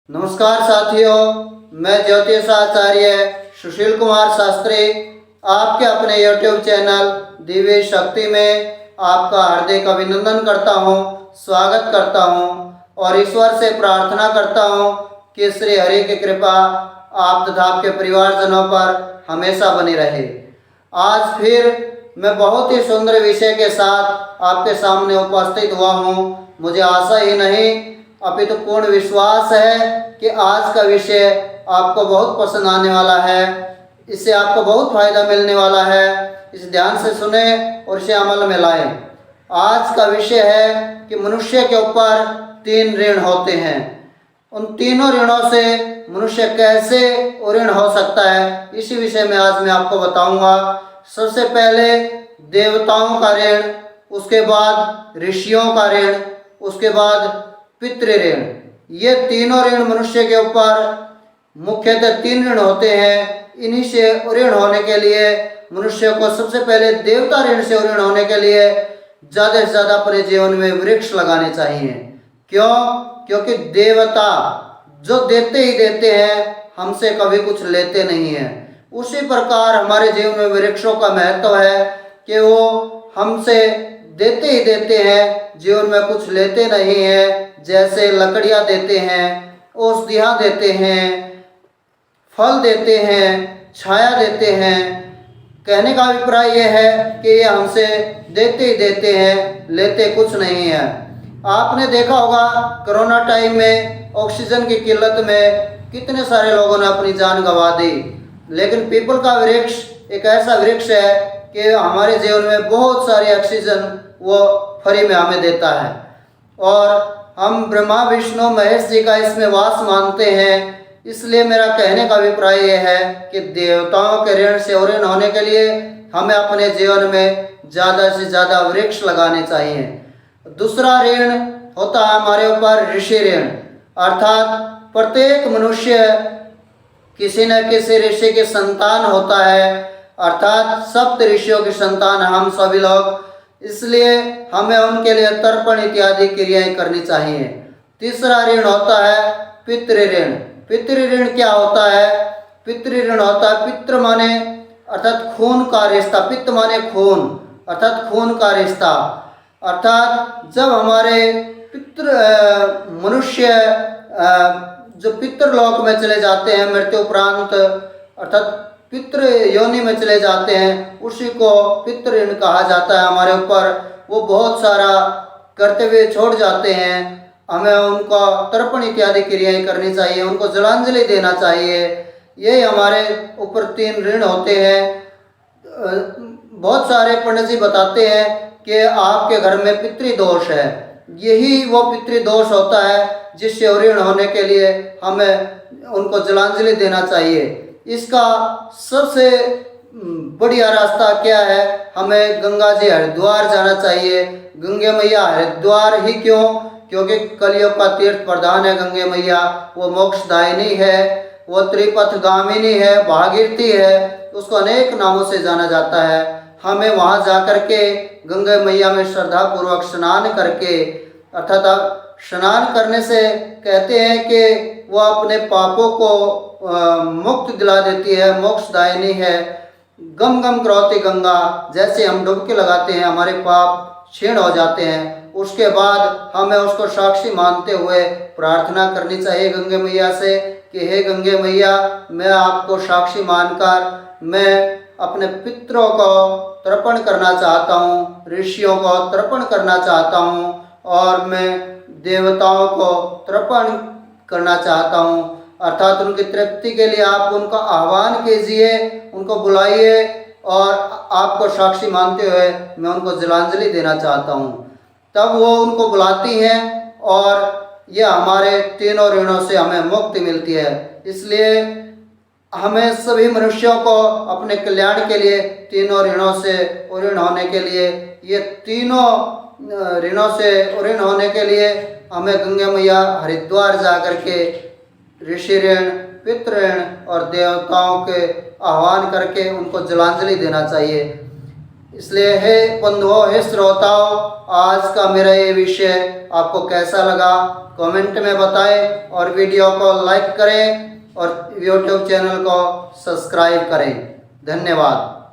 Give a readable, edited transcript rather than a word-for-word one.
नमस्कार साथियों, मैं ज्योतिष आचार्य सुशील कुमार शास्त्री आपके अपने YouTube चैनल दिव्य शक्ति में आपका हार्दिक अभिनंदन करता हूं, स्वागत करता हूं और ईश्वर से प्रार्थना करता हूं कि श्री हरि की कृपा आप तथा आपके परिवारजनों पर हमेशा बनी रहे। आज फिर मैं बहुत ही सुंदर विषय के साथ आपके सामने उपस्थित हुआ हूं। मुझे आशा ही नहीं अपितु पूर्ण विश्वास है कि आज का विषय आपको बहुत पसंद आने वाला है, इससे आपको बहुत फायदा मिलने वाला है। इसे ध्यान से सुने और इसे अमल में लाएं। आज का विषय है कि मनुष्य के ऊपर 3 ऋण होते हैं। उन तीनों ऋणों से मनुष्य कैसे ऋण हो सकता है, इसी विषय में आज मैं आपको बताऊंगा। सबसे पहले देवताओं का ऋण, उसके बाद ऋषियों का ऋण, उसके बाद पितृ ऋण। ये तीनों ऋण मनुष्य के ऊपर मुख्यतः 3 ऋण होते हैं। इन्हीं से ऋण होने के लिए मनुष्य को सबसे पहले देवता ऋण से ऋण होने के लिए ज़्यादा से ज़्यादा अपने जीवन में वृक्ष लगाने चाहिए। क्यों? क्योंकि देवता जो देते ही देते हैं, हमसे कभी कुछ लेते नहीं हैं। उसी प्रकार हमारे जीवन में वृक्षों का महत्व है कि वो हमसे देते ही देते हैं, जीवन में कुछ लेते नहीं हैं। जैसे लकड़ियाँ देते हैं, औषधियाँ देते हैं, फल देते हैं, छाया देते हैं। कहने का अभिप्राय यह है कि ये हमसे देते ही देते हैं, लेते कुछ नहीं है। आपने देखा होगा कोरोना टाइम में ऑक्सीजन की किल्लत में कितने सारे लोगों ने अपनी जान गंवा दी, लेकिन पीपल का वृक्ष एक ऐसा वृक्ष है कि हमारे जीवन में बहुत सारी ऑक्सीजन वो फ्री में हमें देता है। और हम ब्रह्मा विष्णु महेश जी का इसमें वास मानते हैं। इसलिए मेरा कहने का अभिप्राय यह है कि देवताओं के ऋण से ऋण होने के लिए हमें अपने जीवन में ज़्यादा से ज़्यादा वृक्ष लगाने चाहिए। दूसरा ऋण होता है हमारे ऊपर ऋषि ऋण, अर्थात प्रत्येक मनुष्य किसी न किसी ऋषि की संतान होता है, अर्थात 7 ऋषियों की संतान हम सभी लोग। इसलिए हमें उनके लिए तर्पण इत्यादि क्रियाएं करनी चाहिए। तीसरा ऋण होता है पितृ ऋण। पितृ ऋण क्या होता है? पितृ ऋण होता है, पितृ माने अर्थात खून का रिश्ता, पित्त माने खून अर्थात खून का रिश्ता। अर्थात जब हमारे पितृ मनुष्य जो पितृलोक में चले जाते हैं मृत्यु उपरांत, अर्थात पितृ योनि में चले जाते हैं, उसी को पितृ ऋण कहा जाता है। हमारे ऊपर वो बहुत सारा कर्तव्य छोड़ जाते हैं, हमें उनको तर्पण इत्यादि क्रियाएं करनी चाहिए, उनको जलांजलि देना चाहिए। ये हमारे ऊपर 3 ऋण होते हैं। बहुत सारे पंडित जी बताते हैं कि आपके घर में पितृदोष है। यही वो पितृदोष होता है जिससे ऋण होने के लिए हमें उनको जलांजलि देना चाहिए। इसका सबसे बढ़िया रास्ता क्या है? हमें गंगा जी हरिद्वार जाना चाहिए। गंगे मैया हरिद्वार ही क्यों? क्योंकि कलयुग का तीर्थ प्रधान है गंगे मैया। वो मोक्षदायिनी है, वो त्रिपथगामिनी है, भागीरथी है, उसको अनेक नामों से जाना जाता है। हमें वहाँ जा कर के गंगा मैया में श्रद्धापूर्वक स्नान करके, अर्थात स्नान करने से कहते हैं कि वो अपने पापों को मुक्त दिला देती है, मोक्षदायिनी है। गम गम करोति गंगा, जैसे हम डुबकी लगाते हैं हमारे पाप क्षीण हो जाते हैं। उसके बाद हमें उसको साक्षी मानते हुए प्रार्थना करनी चाहिए गंगे मैया से कि हे गंगे मैया, मैं आपको साक्षी मानकर मैं अपने पितरों को तर्पण करना चाहता हूँ, ऋषियों को तर्पण करना चाहता हूँ और मैं देवताओं को तर्पण करना चाहता हूँ। अर्थात उनकी तृप्ति के लिए आप उनका आह्वान कीजिए, उनको बुलाइए और आपको साक्षी मानते हुए मैं उनको जलांजलि देना चाहता हूँ। तब वो उनको बुलाती हैं और यह हमारे तीनों ऋणों से हमें मुक्ति मिलती है। इसलिए हमें सभी मनुष्यों को अपने कल्याण के लिए तीनों ऋणों से ऋण होने के लिए, ये तीनों ऋणों से ऋण होने के लिए हमें गंगा मैया हरिद्वार जा कर के ऋषि ऋण, पितृ ऋण और देवताओं के आह्वान करके उनको जलांजलि देना चाहिए। इसलिए हे बंधुओं, हे श्रोताओं, आज का मेरा ये विषय आपको कैसा लगा कमेंट में बताएं और वीडियो को लाइक करें और यूट्यूब चैनल को सब्सक्राइब करें। धन्यवाद।